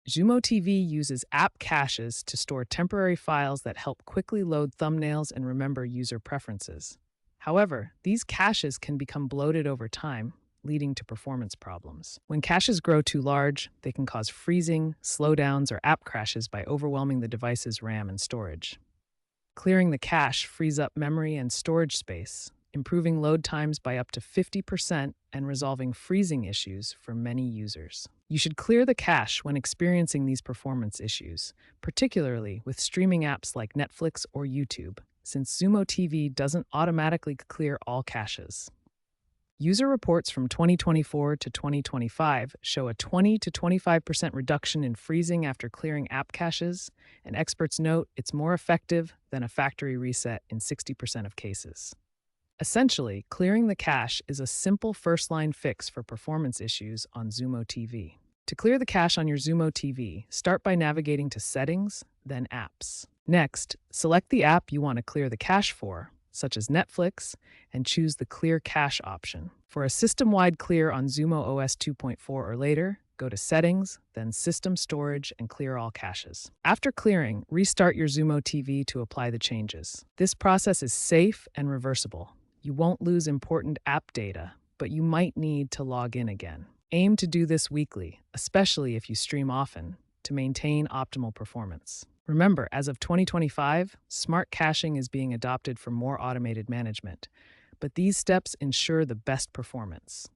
Xumo TV uses app caches to store temporary files that help quickly load thumbnails and remember user preferences. However, these caches can become bloated over time, leading to performance problems. When caches grow too large, they can cause freezing, slowdowns, or app crashes by overwhelming the device's RAM and storage. Clearing the cache frees up memory and storage space, improving load times by up to 50% and resolving freezing issues for many users. You should clear the cache when experiencing these performance issues, particularly with streaming apps like Netflix or YouTube, since Xumo TV doesn't automatically clear all caches. User reports from 2024 to 2025 show a 20 to 25% reduction in freezing after clearing app caches, and experts note it's more effective than a factory reset in 60% of cases. Essentially, clearing the cache is a simple first-line fix for performance issues on Xumo TV. To clear the cache on your Xumo TV, start by navigating to Settings, then Apps. Next, select the app you want to clear the cache for, such as Netflix, and choose the Clear Cache option. For a system-wide clear on Xumo OS 2.4 or later, go to Settings, then System Storage, and clear all caches. After clearing, restart your Xumo TV to apply the changes. This process is safe and reversible. You won't lose important app data, but you might need to log in again. Aim to do this weekly, especially if you stream often, to maintain optimal performance. Remember, as of 2025, smart caching is being adopted for more automated management, but these steps ensure the best performance.